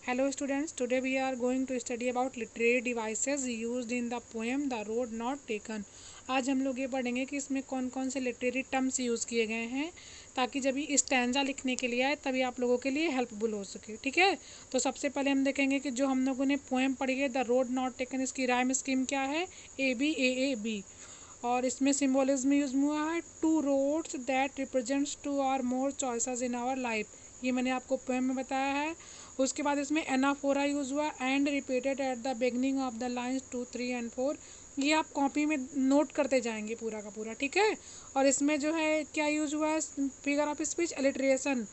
Hello students, today we are going to study about literary devices used in the poem The Road Not Taken। आज हम लोग ये पढ़ेंगे कि इसमें कौन कौन से लिटरेरी टर्म्स यूज़ किए गए हैं ताकि जब ये स्टैंजा लिखने के लिए आए तभी आप लोगों के लिए हेल्पफुल हो सके। ठीक है, तो सबसे पहले हम देखेंगे कि जो हम लोगों ने पोएम पढ़ी है द रोड नॉट टेकन, इसकी राइम स्कीम क्या है, ABAAB। और इसमें सिम्बोलिज्म यूज हुआ है two roads that represents two or more choices in our life, ये मैंने आपको पोएम में बताया है। उसके बाद इसमें एनाफोरा यूज हुआ and repeated at the beginning of the lines 2, 3 and 4। ये आप कॉपी में नोट करते जाएंगे पूरा का पूरा। ठीक है, और इसमें जो है क्या यूज हुआ है, figure of speech alliteration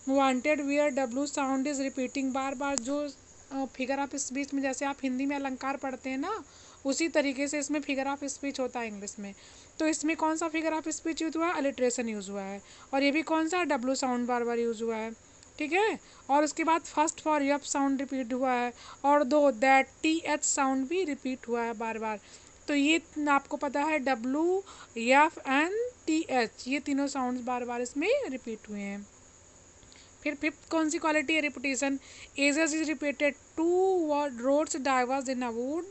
wanted where W sound is repeating, बार बार जो फिगर ऑफ स्पीच में जैसे आप हिंदी में अलंकार पढ़ते हैं ना, उसी तरीके से इसमें फिगर ऑफ स्पीच होता है इंग्लिश में। तो इसमें कौन सा फिगर ऑफ स्पीच यूज हुआ है, अलिट्रेशन यूज हुआ है। और ये भी कौन सा, डब्ल्यू साउंड बार बार यूज हुआ है। ठीक है, और उसके बाद फर्स्ट फॉर यप साउंड रिपीट हुआ है, और दो दैट TH साउंड भी रिपीट हुआ है बार बार। तो ये आपको पता है डब्ल्यू, एफ एंड TH, ये तीनों साउंड्स बार बार इसमें रिपीट हुए हैं। फिर फिफ्थ कौन सी क्वालिटी है, repetition. Ages is repeated two roads diverse in a wood,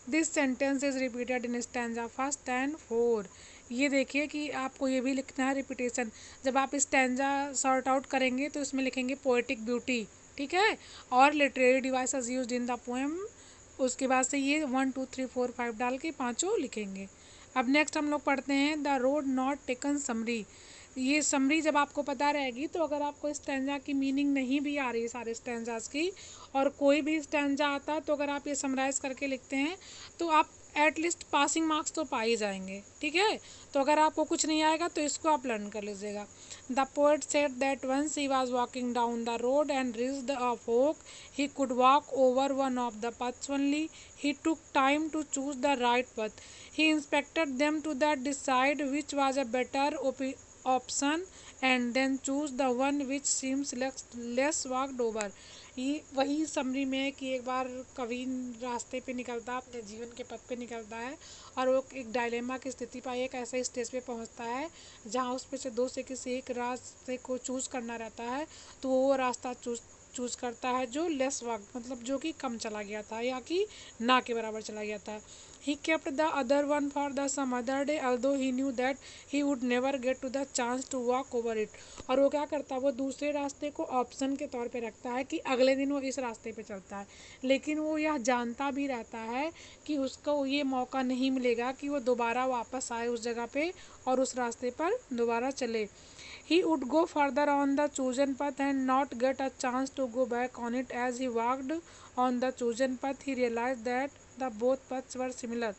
this sentence is repeated in stanza first and 4। ये देखिए कि आपको ये भी लिखना है रिपीटेशन। जब आप स्टैंजा सॉर्ट आउट करेंगे तो इसमें लिखेंगे पोएटिक ब्यूटी। ठीक है, और literary devices used in the poem, उसके बाद से ये 1, 2, 3, 4, 5 डाल के पाँचों लिखेंगे। अब नेक्स्ट हम लोग पढ़ते हैं the road not taken summary. ये समरी जब आपको पता रहेगी तो अगर आपको स्टैंजा की मीनिंग नहीं भी आ रही सारे स्टैंजाज की, और कोई भी स्टैंजा आता है तो अगर आप ये समराइज करके लिखते हैं तो आप एटलीस्ट पासिंग मार्क्स तो पा ही जाएंगे। ठीक है, तो अगर आपको कुछ नहीं आएगा तो इसको आप लर्न कर लीजिएगा। The poet said that once he was walking down the road and reached a fork, he could walk over one of the paths only. He took time to choose the right path. He inspected them to that decide which was a better option and then choose the one which seems less walked over। ये वही summary में है कि एक बार कवि रास्ते पे निकलता है, अपने जीवन के पथ पे निकलता है, और वो एक डायलेमा की स्थिति पर एक ऐसे स्टेज पे पहुंचता है जहां उस पे से दो से किसी एक रास्ते को चूज़ करना रहता है। तो वो रास्ता चूज़ करता है जो लेस वक्त, मतलब जो कि कम चला गया था या कि ना के बराबर चला गया था। He kept the other one for the some other day although he knew that he would never get to the chance to walk over it. और वो क्या करता है, वो दूसरे रास्ते को ऑप्शन के तौर पे रखता है कि अगले दिन वो इस रास्ते पे चलता है, लेकिन वो यह जानता भी रहता है कि उसको ये मौका नहीं मिलेगा कि वो दोबारा वापस आए उस जगह पे और उस रास्ते पर दोबारा चले। He would go further on the chosen path and not get a chance to go back on it. As he walked on the chosen path, he realized that the both paths were similar।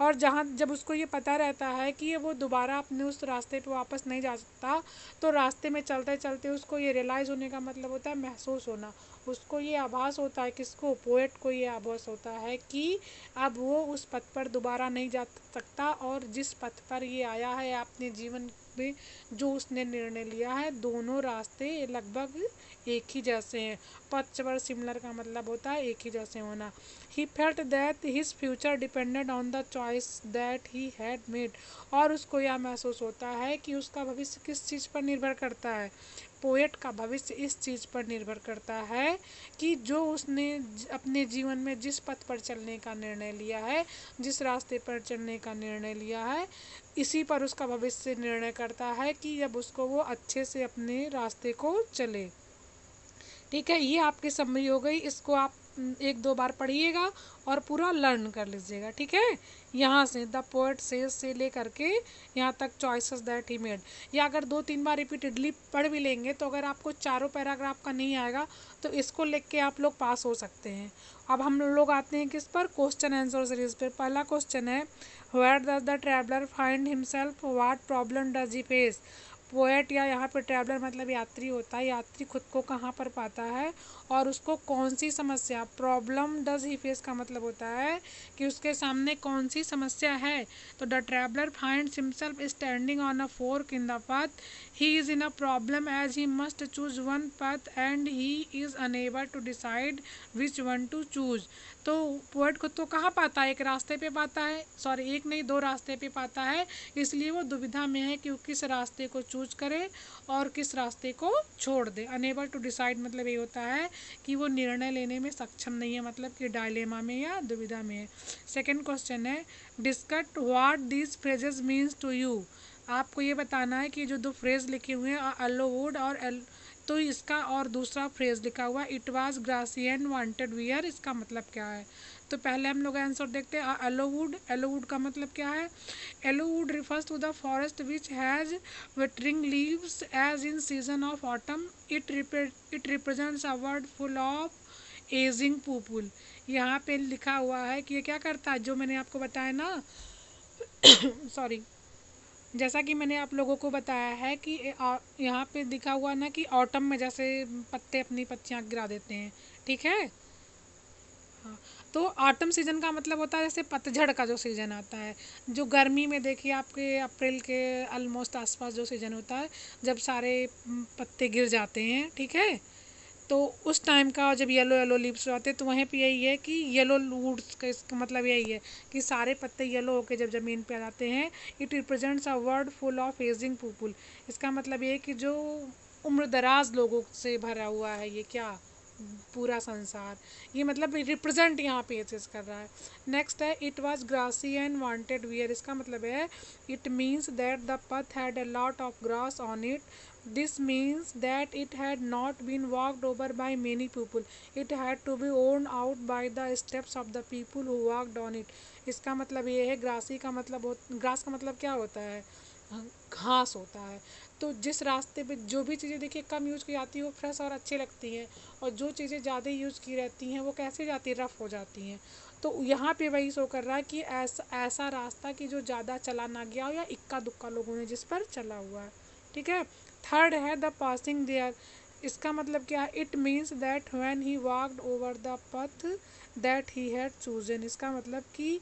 और जहाँ जब उसको ये पता रहता है कि ये वो दोबारा अपने उस रास्ते पे वापस नहीं जा सकता, तो रास्ते में चलते चलते उसको ये रियलाइज़ होने का मतलब होता है महसूस होना। उसको ये आभास होता है, किसको, पोएट को ये आभास होता है कि अब वो उस पथ पर दोबारा नहीं जा सकता, और जिस पथ पर ये आया है अपने जीवन में, जो उसने निर्णय लिया है, दोनों रास्ते लगभग एक ही जैसे हैं। पथ पर सिमिलर का मतलब होता है एक ही जैसे होना। He felt that his future depended on the choice that he had made. और उसको यह महसूस होता है कि उसका भविष्य किस चीज़ पर निर्भर करता है। पोएट का भविष्य इस चीज़ पर निर्भर करता है कि जो उसने अपने जीवन में जिस पथ पर चलने का निर्णय लिया है, जिस रास्ते पर चलने का निर्णय लिया है, इसी पर उसका भविष्य निर्णय करता है कि जब उसको वो अच्छे से अपने रास्ते को चले। ठीक है, ये आपकी समरी हो गई। इसको आप 1-2 बार पढ़िएगा और पूरा लर्न कर लीजिएगा। ठीक है, यहाँ से द पोएट से लेकर के यहाँ तक चॉइसेस दैट ही मेड, या अगर 2-3 बार रिपीटेडली पढ़ भी लेंगे तो अगर आपको चारों पैराग्राफ का नहीं आएगा तो इसको लिख के आप लोग पास हो सकते हैं। अब हम लोग आते हैं किस पर, क्वेश्चन आंसर सीरीज पर। पहला क्वेश्चन है, where does the traveller find himself, what problem does he face. Poet या यहाँ पर ट्रैवलर मतलब यात्री होता है, यात्री खुद को कहाँ पर पाता है और उसको कौन सी समस्या, प्रॉब्लम डज ही फेस का मतलब होता है कि उसके सामने कौन सी समस्या है। तो the traveller finds himself standing on a fork in the path, he is in a problem as he must choose one path and he is unable to decide which one to choose. तो poet खुद को कहाँ पाता है, एक रास्ते पे पाता है, सॉरी एक नहीं 2 रास्ते पे पाता है, इसलिए वो दुविधा में है कि वो किस रास्ते को चूज चूज करे और किस रास्ते को छोड़ दे। अनेबल टू डिसाइड मतलब ये होता है कि वो निर्णय लेने में सक्षम नहीं है, मतलब कि डायलेमा में या दुविधा में है। सेकेंड क्वेश्चन है discuss what these phrases means to you. आपको ये बताना है कि जो दो फ्रेज लिखे हुए हैं अलो वुड और तो इसका और दूसरा फ्रेज लिखा हुआ है it was grassy and wanted wear, इसका मतलब क्या है। तो पहले हम लोग आंसर देखते हैं एलोवुड। एलोवुड का मतलब क्या है। Yellow wood refers to the forest which has withering leaves as in season of autumn. It represents a world full of ageing people. यहाँ पे लिखा हुआ है कि ये क्या करता है, जो मैंने आपको बताया ना सॉरी, जैसा कि मैंने आप लोगों को बताया है कि यहाँ पे लिखा हुआ ना कि ऑटम में जैसे पत्ते अपनी पत्तियाँ गिरा देते हैं, ठीक है। हाँ, तो ऑटम सीजन का मतलब होता है जैसे पतझड़ का जो सीजन आता है। जो गर्मी में देखिए आपके अप्रैल के ऑलमोस्ट आसपास जो सीजन होता है जब सारे पत्ते गिर जाते हैं, ठीक है। तो उस टाइम का जब येलो येलो लीव्स आते हैं तो वहीं पे यही है कि येलो वुड्स का इसका मतलब यही है कि सारे पत्ते येलो होके जब ज़मीन पे आ जाते हैं। It represents a world full of ageing people. इसका मतलब ये है कि जो उम्र दराज लोगों से भरा हुआ है ये क्या पूरा संसार, ये मतलब रिप्रेजेंट यहाँ पे चीज़ कर रहा है। नेक्स्ट है it was grassy and wanted wear. इसका मतलब है it means that the path had a lot of grass on it. This means that it had not been walked over by many people. It had to be worn out by the steps of the people who walked on it. इसका मतलब ये है grassy का मतलब grass का मतलब क्या होता है, घास होता है। तो जिस रास्ते पे जो भी चीज़ें देखिए कम यूज़ की जाती है वो फ्रेश और अच्छी लगती हैं, और जो चीज़ें ज़्यादा यूज़ की रहती हैं वो कैसे जाती है, रफ़ हो जाती हैं। तो यहाँ पे वही शो कर रहा है कि ऐसा रास्ता कि जो ज़्यादा चला ना गया हो या इक्का दुक्का लोगों ने जिस पर चला हुआ है, ठीक है। थर्ड है द पासिंग देयर। इसका मतलब क्या है, it means that when he walked over the path that he had chosen. इसका मतलब कि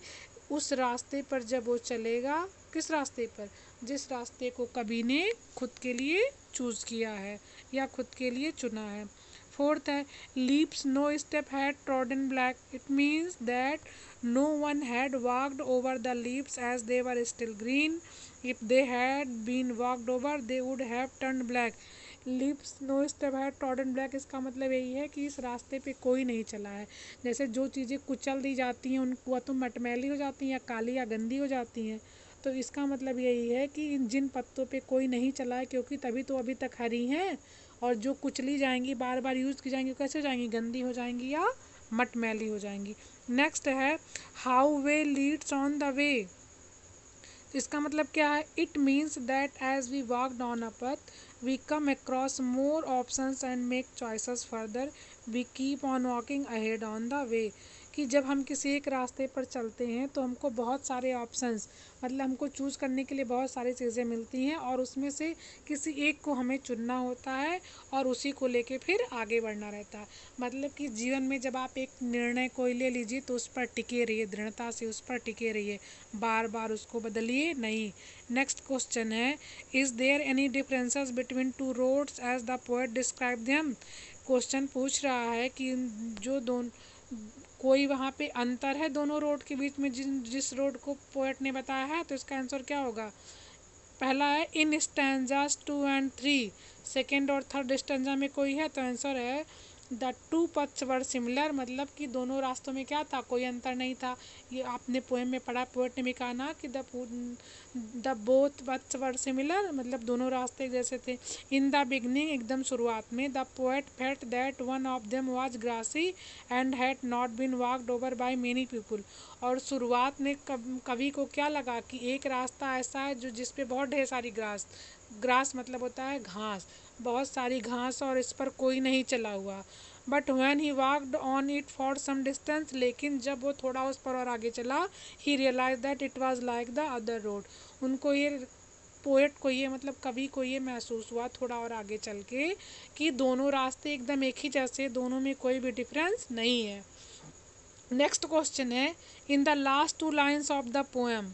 उस रास्ते पर जब वो चलेगा, किस रास्ते पर, जिस रास्ते को कभी ने खुद के लिए चूज़ किया है या खुद के लिए चुना है। फोर्थ है leaves no step had trodden black. It means that no one had walked over the leaves as they were still green. If they had been walked over they would have turn black. Lips no step had trodden black. इसका मतलब यही है कि इस रास्ते पे कोई नहीं चला है। जैसे जो चीज़ें कुचल दी जाती हैं उन वह तो मटमैली हो जाती हैं या काली या गंदी हो जाती हैं। तो इसका मतलब यही है कि जिन पत्तों पे कोई नहीं चला है क्योंकि तभी तो अभी तक हरी हैं, और जो कुचली जाएंगी बार बार यूज़ की जाएंगी कैसे हो जाएंगी, गंदी हो जाएंगी या मटमैली हो जाएंगी। नेक्स्ट है how way leads on the way. इसका मतलब क्या है, it means that as we walked on a path we come across more options and make choices further we keep on walking ahead on the way. कि जब हम किसी एक रास्ते पर चलते हैं तो हमको बहुत सारे ऑप्शंस, मतलब हमको चूज़ करने के लिए बहुत सारी चीज़ें मिलती हैं और उसमें से किसी एक को हमें चुनना होता है और उसी को लेके फिर आगे बढ़ना रहता है। मतलब कि जीवन में जब आप एक निर्णय कोई ले लीजिए तो उस पर टिके रहिए, दृढ़ता से उस पर टिके रहिए, बार बार उसको बदलिए नहीं। नेक्स्ट क्वेश्चन है is there any differences between two roads as the poet describe them. Question पूछ रहा है कि जो दोनों कोई वहाँ पे अंतर है दोनों रोड के बीच में जिस रोड को पोएट ने बताया है। तो इसका आंसर क्या होगा, पहला है इन स्टैंजास 2 एंड 3। सेकेंड और थर्ड स्टैंजा में कोई है तो आंसर है द टू पथ्स वर सिमिलर। मतलब कि दोनों रास्तों में क्या था, कोई अंतर नहीं था। ये आपने पोएम में पढ़ा, पोएट ने भी कहा ना कि द बोथ पथ्स वर सिमिलर, मतलब दोनों रास्ते जैसे थे। इन द बिगनिंग एकदम शुरुआत में the poet felt that one of them was grassy and had not been walked over by many people. और शुरुआत में कवि को क्या लगा कि एक रास्ता ऐसा है जो जिस पे बहुत ढेर सारी ग्रास, ग्रास मतलब होता है घास, बहुत सारी घास और इस पर कोई नहीं चला हुआ। But when he walked on it for some distance, लेकिन जब वो थोड़ा उस पर और आगे चला he realize that it was like the other road. उनको ये पोएट को ये मतलब कवि को ये महसूस हुआ थोड़ा और आगे चल के कि दोनों रास्ते एकदम एक ही जैसे, दोनों में कोई भी डिफरेंस नहीं है। नेक्स्ट क्वेश्चन है in the last two lines of the poem,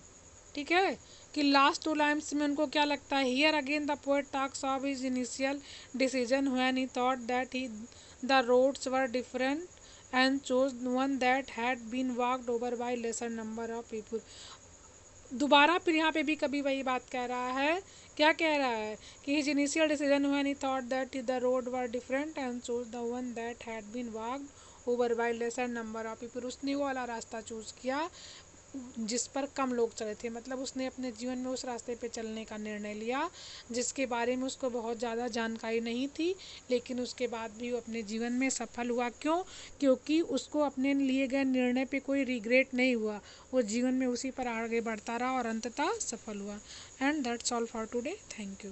ठीक है, कि लास्ट टू लाइन्स में उनको क्या लगता है। Here again the poet talks of his initial decision when he thought that he the roads were different and chose one that had been walked over by lesser number of people. दोबारा फिर यहाँ पे भी कभी वही बात कह रहा है क्या कह रहा है कि his initial decision when he thought that the road were different and choose the one that had been walked over by lesser number of people, उसने वो वाला रास्ता चूज़ किया जिस पर कम लोग चले थे। मतलब उसने अपने जीवन में उस रास्ते पे चलने का निर्णय लिया जिसके बारे में उसको बहुत ज़्यादा जानकारी नहीं थी, लेकिन उसके बाद भी वो अपने जीवन में सफल हुआ। क्यों? क्योंकि उसको अपने लिए गए निर्णय पे कोई रिग्रेट नहीं हुआ, वो जीवन में उसी पर आगे बढ़ता रहा और अंततः सफल हुआ। And that's all for today. Thank you.